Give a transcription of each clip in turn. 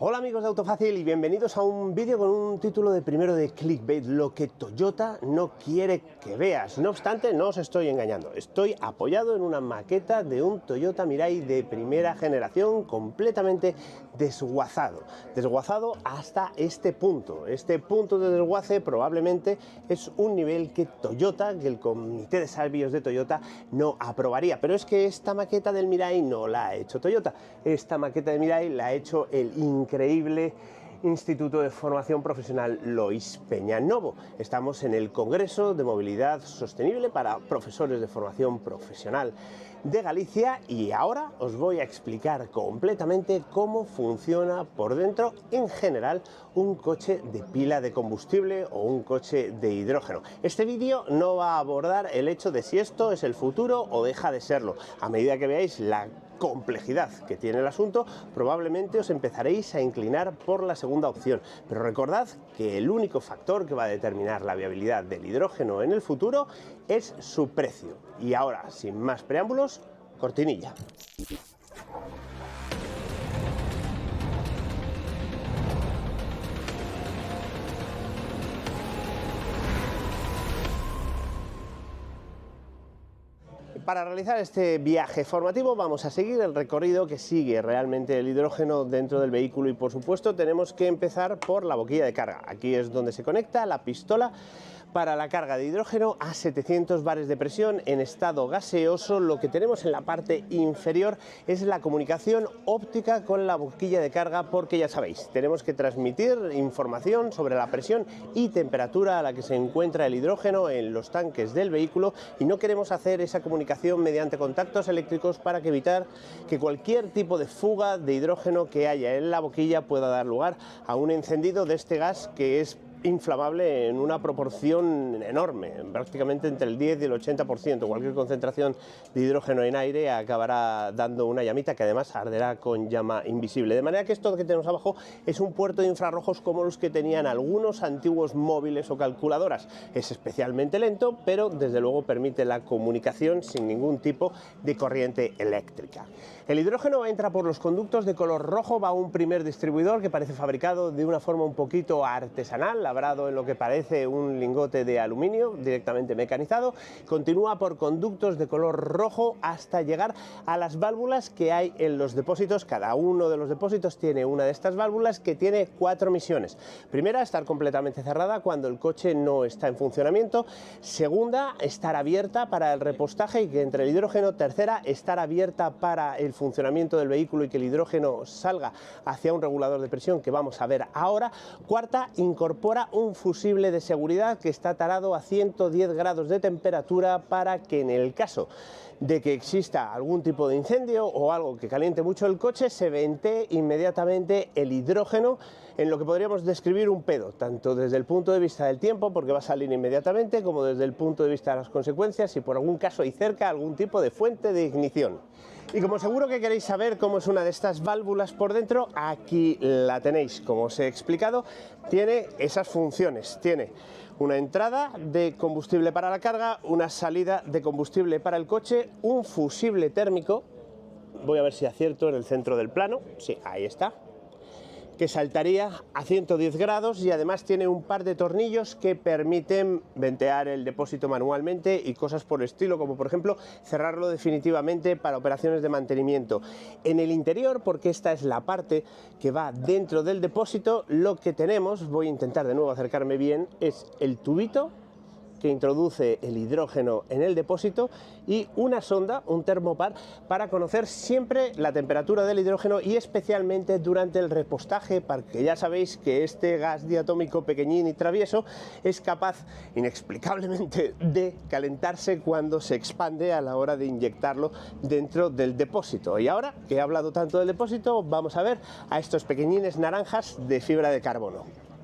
Hola amigos de Autofácil y bienvenidos a un vídeo con un título de primero de clickbait, lo que Toyota no quiere que veas. No obstante, no os estoy engañando, estoy apoyado en una maqueta de un Toyota Mirai de primera generación completamente desguazado hasta este punto. Este punto de desguace probablemente es un nivel que Toyota, que el comité de sabios de Toyota no aprobaría, pero es que esta maqueta del Mirai no la ha hecho Toyota, esta maqueta de Mirai la ha hecho el increíble Instituto de Formación Profesional Lois Peñanovo. Estamos en el Congreso de Movilidad Sostenible para Profesores de Formación Profesional de Galicia y ahora os voy a explicar completamente cómo funciona por dentro en general un coche de pila de combustible o un coche de hidrógeno. Este vídeo no va a abordar el hecho de si esto es el futuro o deja de serlo. A medida que veáis la complejidad que tiene el asunto, probablemente os empezaréis a inclinar por la segunda opción, pero recordad que el único factor que va a determinar la viabilidad del hidrógeno en el futuro es su precio. Y ahora, sin más preámbulos, cortinilla. Para realizar este viaje formativo vamos a seguir el recorrido que sigue realmente el hidrógeno dentro del vehículo y por supuesto tenemos que empezar por la boquilla de carga. Aquí es donde se conecta la pistola para la carga de hidrógeno a 700 bares de presión en estado gaseoso. Lo que tenemos en la parte inferior es la comunicación óptica con la boquilla de carga, porque ya sabéis, tenemos que transmitir información sobre la presión y temperatura a la que se encuentra el hidrógeno en los tanques del vehículo y no queremos hacer esa comunicación mediante contactos eléctricos para evitar que cualquier tipo de fuga de hidrógeno que haya en la boquilla pueda dar lugar a un encendido de este gas que es inflamable en una proporción enorme, prácticamente entre el 10 y el 80%. Cualquier concentración de hidrógeno en aire acabará dando una llamita que además arderá con llama invisible. De manera que esto que tenemos abajo es un puerto de infrarrojos como los que tenían algunos antiguos móviles o calculadoras. Es especialmente lento, pero desde luego permite la comunicación sin ningún tipo de corriente eléctrica. El hidrógeno entra por los conductos de color rojo, va a un primer distribuidor que parece fabricado de una forma un poquito artesanal, labrado en lo que parece un lingote de aluminio directamente mecanizado. Continúa por conductos de color rojo hasta llegar a las válvulas que hay en los depósitos. Cada uno de los depósitos tiene una de estas válvulas que tiene 4 misiones. Primera, estar completamente cerrada cuando el coche no está en funcionamiento. Segunda, estar abierta para el repostaje y que entre el hidrógeno. Tercera, estar abierta para el funcionamiento del vehículo y que el hidrógeno salga hacia un regulador de presión que vamos a ver ahora. Cuarta, incorpora un fusible de seguridad que está tarado a 110 grados de temperatura para que en el caso de que exista algún tipo de incendio o algo que caliente mucho el coche, se ventee inmediatamente el hidrógeno en lo que podríamos describir un pedo, tanto desde el punto de vista del tiempo, porque va a salir inmediatamente, como desde el punto de vista de las consecuencias, si por algún caso hay cerca algún tipo de fuente de ignición. Y como seguro que queréis saber cómo es una de estas válvulas por dentro, aquí la tenéis. Como os he explicado, tiene esas funciones. Tiene una entrada de combustible para la carga, una salida de combustible para el coche, un fusible térmico, voy a ver si acierto en el centro del plano, sí, ahí está, que saltaría a 110 grados y además tiene un par de tornillos que permiten ventear el depósito manualmente y cosas por el estilo, como por ejemplo cerrarlo definitivamente para operaciones de mantenimiento. En el interior, porque esta es la parte que va dentro del depósito, lo que tenemos, voy a intentar de nuevo acercarme bien, es el tubito que introduce el hidrógeno en el depósito y una sonda, un termopar, para conocer siempre la temperatura del hidrógeno y especialmente durante el repostaje, porque ya sabéis que este gas diatómico pequeñín y travieso es capaz inexplicablemente de calentarse cuando se expande a la hora de inyectarlo dentro del depósito. Y ahora que he hablado tanto del depósito, vamos a ver a estos pequeñines naranjas de fibra de carbono.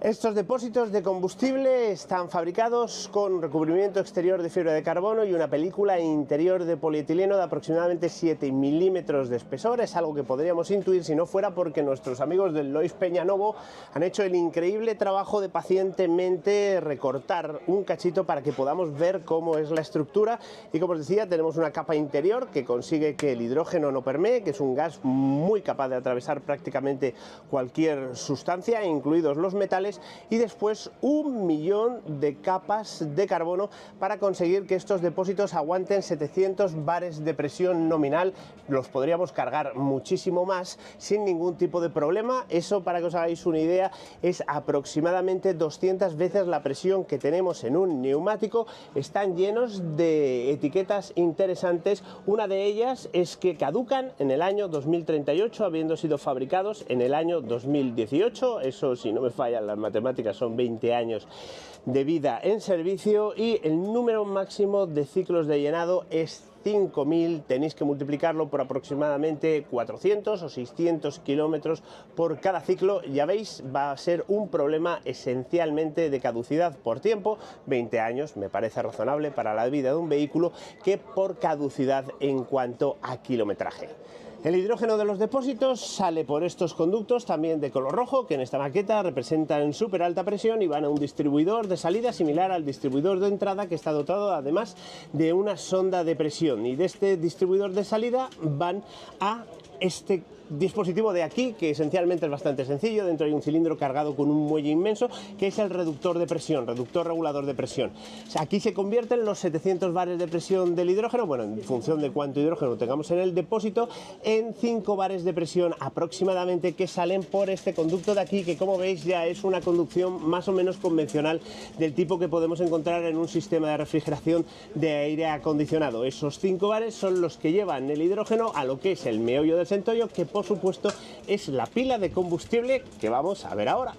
Estos depósitos de combustible están fabricados con recubrimiento exterior de fibra de carbono y una película interior de polietileno de aproximadamente 7 milímetros de espesor. Es algo que podríamos intuir si no fuera porque nuestros amigos del Lois Peñanovo han hecho el increíble trabajo de pacientemente recortar un cachito para que podamos ver cómo es la estructura. Y como os decía, tenemos una capa interior que consigue que el hidrógeno no permee, que es un gas muy capaz de atravesar prácticamente cualquier sustancia, incluidos los metales, y después 1 millón de capas de carbono para conseguir que estos depósitos aguanten 700 bares de presión nominal. Los podríamos cargar muchísimo más sin ningún tipo de problema. Eso, para que os hagáis una idea, es aproximadamente 200 veces la presión que tenemos en un neumático. Están llenos de etiquetas interesantes. Una de ellas es que caducan en el año 2038, habiendo sido fabricados en el año 2018. Eso, si no me fallan las matemáticas, son 20 años de vida en servicio, y el número máximo de ciclos de llenado es 5.000. Tenéis que multiplicarlo por aproximadamente 400 o 600 kilómetros por cada ciclo. Ya veis, va a ser un problema esencialmente de caducidad por tiempo. 20 años me parece razonable para la vida de un vehículo, que por caducidad en cuanto a kilometraje. El hidrógeno de los depósitos sale por estos conductos también de color rojo, que en esta maqueta representan súper alta presión y van a un distribuidor de salida similar al distribuidor de entrada, que está dotado además de una sonda de presión, y de este distribuidor de salida van a este dispositivo de aquí, que esencialmente es bastante sencillo. Dentro hay un cilindro cargado con un muelle inmenso, que es el reductor de presión, reductor regulador de presión. O sea, aquí se convierten los 700 bares de presión del hidrógeno, bueno, en función de cuánto hidrógeno tengamos en el depósito, en 5 bares de presión aproximadamente, que salen por este conducto de aquí, que como veis ya es una conducción más o menos convencional del tipo que podemos encontrar en un sistema de refrigeración de aire acondicionado. Esos 5 bares son los que llevan el hidrógeno a lo que es el meollo del centollo, que por supuesto es la pila de combustible que vamos a ver ahora.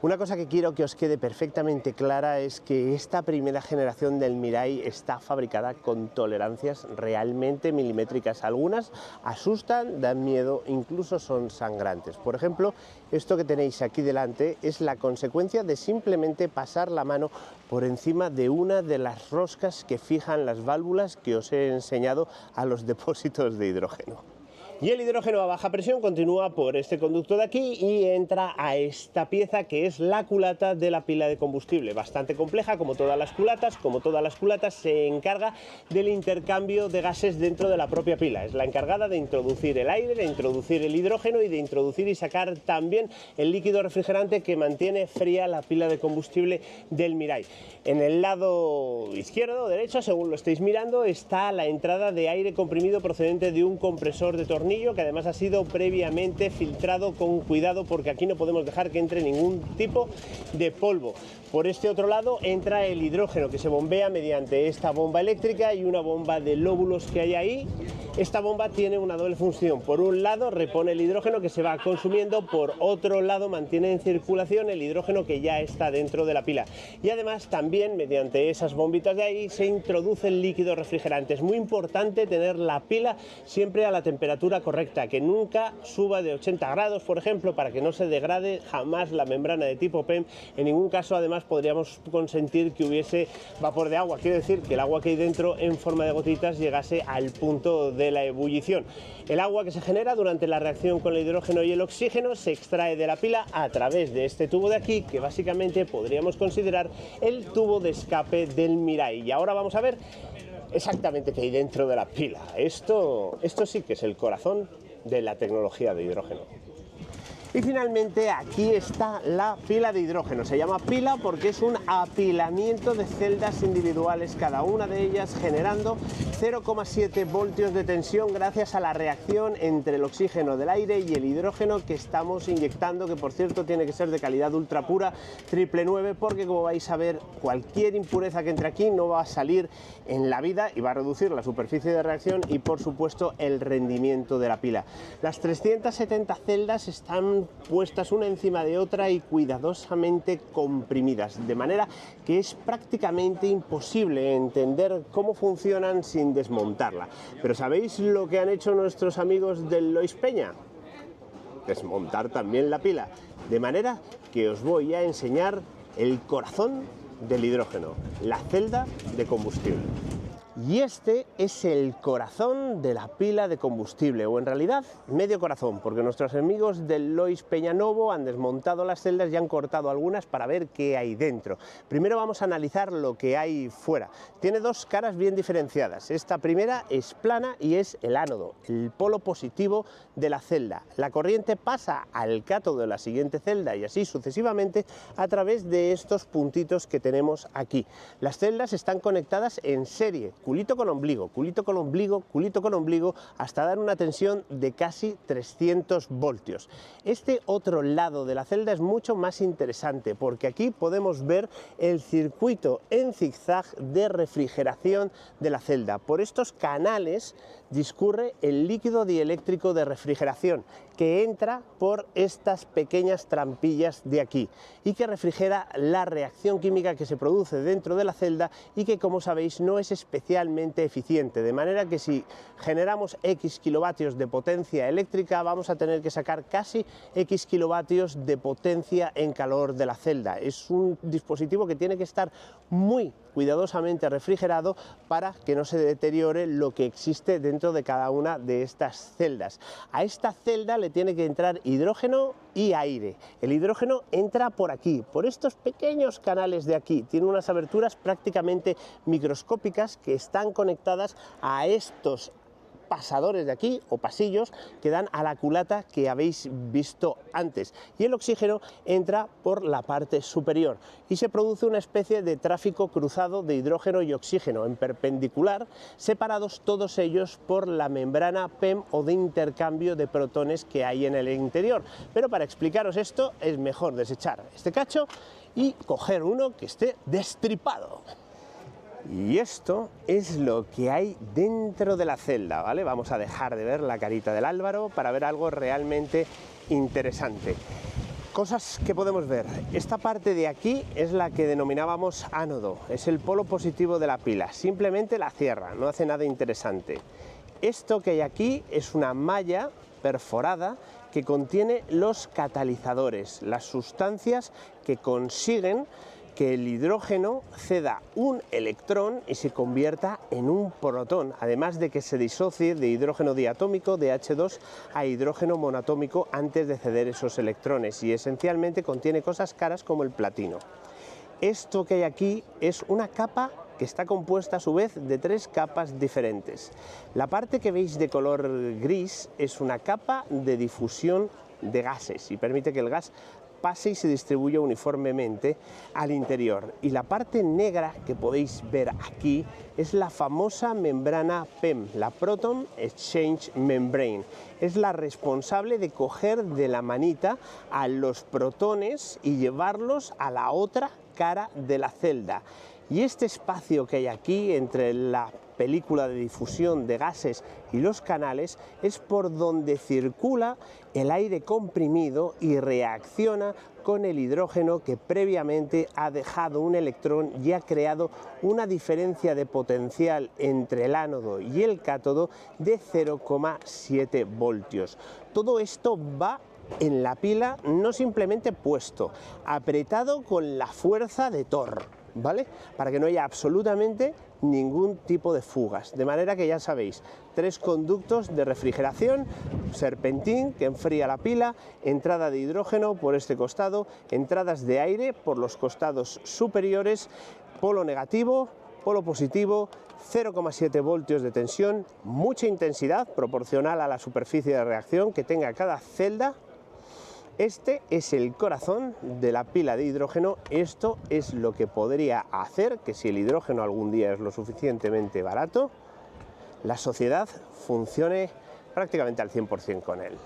Una cosa que quiero que os quede perfectamente clara es que esta primera generación del Mirai está fabricada con tolerancias realmente milimétricas. Algunas asustan, dan miedo, incluso son sangrantes. Por ejemplo, esto que tenéis aquí delante es la consecuencia de simplemente pasar la mano por encima de una de las roscas que fijan las válvulas que os he enseñado a los depósitos de hidrógeno. Y el hidrógeno a baja presión continúa por este conducto de aquí y entra a esta pieza, que es la culata de la pila de combustible. Bastante compleja, como todas las culatas, se encarga del intercambio de gases dentro de la propia pila. Es la encargada de introducir el aire, de introducir el hidrógeno y de introducir y sacar también el líquido refrigerante que mantiene fría la pila de combustible del Mirai. En el lado izquierdo o derecho, según lo estéis mirando, está la entrada de aire comprimido procedente de un compresor de tornillo, que además ha sido previamente filtrado con cuidado, porque aquí no podemos dejar que entre ningún tipo de polvo. Por este otro lado entra el hidrógeno, que se bombea mediante esta bomba eléctrica y una bomba de lóbulos que hay ahí. Esta bomba tiene una doble función. Por un lado repone el hidrógeno que se va consumiendo, por otro lado mantiene en circulación el hidrógeno que ya está dentro de la pila. Y además también mediante esas bombitas de ahí se introduce el líquido refrigerante. Es muy importante tener la pila siempre a la temperatura correcta, que nunca suba de 80 grados, por ejemplo, para que no se degrade jamás la membrana de tipo PEM. En ningún caso, además, podríamos consentir que hubiese vapor de agua. Quiere decir que el agua que hay dentro en forma de gotitas llegase al punto de la ebullición. El agua que se genera durante la reacción con el hidrógeno y el oxígeno se extrae de la pila a través de este tubo de aquí, que básicamente podríamos considerar el tubo de escape del Mirai. Y ahora vamos a ver exactamente qué hay dentro de la pila. Esto sí que es el corazón de la tecnología de hidrógeno. Y finalmente aquí está la pila de hidrógeno. Se llama pila porque es un apilamiento de celdas individuales, cada una de ellas generando 0,7 voltios de tensión gracias a la reacción entre el oxígeno del aire y el hidrógeno que estamos inyectando, que por cierto tiene que ser de calidad ultra pura, 999, porque como vais a ver, cualquier impureza que entre aquí no va a salir en la vida y va a reducir la superficie de reacción y por supuesto el rendimiento de la pila. Las 370 celdas están puestas una encima de otra y cuidadosamente comprimidas, de manera que es prácticamente imposible entender cómo funcionan sin desmontarla. Pero ¿sabéis lo que han hecho nuestros amigos del Lois Peña? Desmontar también la pila. De manera que os voy a enseñar el corazón del hidrógeno, la celda de combustible. Y este es el corazón de la pila de combustible, o en realidad medio corazón, porque nuestros amigos del Lois Peñanovo han desmontado las celdas y han cortado algunas para ver qué hay dentro. Primero vamos a analizar lo que hay fuera. Tiene dos caras bien diferenciadas. Esta primera es plana y es el ánodo, el polo positivo de la celda. La corriente pasa al cátodo de la siguiente celda y así sucesivamente a través de estos puntitos que tenemos aquí. Las celdas están conectadas en serie, culito con ombligo, culito con ombligo, culito con ombligo, hasta dar una tensión de casi 300 voltios. Este otro lado de la celda es mucho más interesante porque aquí podemos ver el circuito en zigzag de refrigeración de la celda. Por estos canales discurre el líquido dieléctrico de refrigeración que entra por estas pequeñas trampillas de aquí y que refrigera la reacción química que se produce dentro de la celda y que, como sabéis, no es especialmente eficiente, de manera que si generamos X kilovatios de potencia eléctrica vamos a tener que sacar casi X kilovatios de potencia en calor de la celda. Es un dispositivo que tiene que estar muy cuidadosamente refrigerado para que no se deteriore lo que existe dentro de cada una de estas celdas. A esta celda le tiene que entrar hidrógeno y aire. El hidrógeno entra por aquí, por estos pequeños canales de aquí. Tiene unas aberturas prácticamente microscópicas que están conectadas a estos pasadores de aquí o pasillos que dan a la culata que habéis visto antes, y el oxígeno entra por la parte superior y se produce una especie de tráfico cruzado de hidrógeno y oxígeno en perpendicular, separados todos ellos por la membrana PEM o de intercambio de protones que hay en el interior. Pero para explicaros esto es mejor desechar este cacho y coger uno que esté destripado. Y esto es lo que hay dentro de la celda, ¿vale? Vamos a dejar de ver la carita del Álvaro para ver algo realmente interesante. Cosas que podemos ver. Esta parte de aquí es la que denominábamos ánodo, es el polo positivo de la pila. Simplemente la cierra, no hace nada interesante. Esto que hay aquí es una malla perforada que contiene los catalizadores, las sustancias que consiguen que el hidrógeno ceda un electrón y se convierta en un protón, además de que se disocie de hidrógeno diatómico, de H2, a hidrógeno monoatómico antes de ceder esos electrones, y esencialmente contiene cosas caras como el platino. Esto que hay aquí es una capa que está compuesta a su vez de tres capas diferentes. La parte que veis de color gris es una capa de difusión de gases y permite que el gas pase y se distribuye uniformemente al interior, y la parte negra que podéis ver aquí es la famosa membrana PEM, la Proton Exchange Membrane. Es la responsable de coger de la manita a los protones y llevarlos a la otra cara de la celda. Y este espacio que hay aquí entre la película de difusión de gases y los canales es por donde circula el aire comprimido y reacciona con el hidrógeno que previamente ha dejado un electrón y ha creado una diferencia de potencial entre el ánodo y el cátodo de 0,7 voltios. Todo esto va en la pila no simplemente puesto, apretado con la fuerza de Thor, ¿vale? Para que no haya absolutamente ningún tipo de fugas, de manera que ya sabéis, tres conductos de refrigeración, serpentín que enfría la pila, entrada de hidrógeno por este costado, entradas de aire por los costados superiores, polo negativo, polo positivo, 0,7 voltios de tensión, mucha intensidad proporcional a la superficie de reacción que tenga cada celda. Este es el corazón de la pila de hidrógeno. Esto es lo que podría hacer que, si el hidrógeno algún día es lo suficientemente barato, la sociedad funcione prácticamente al 100% con él.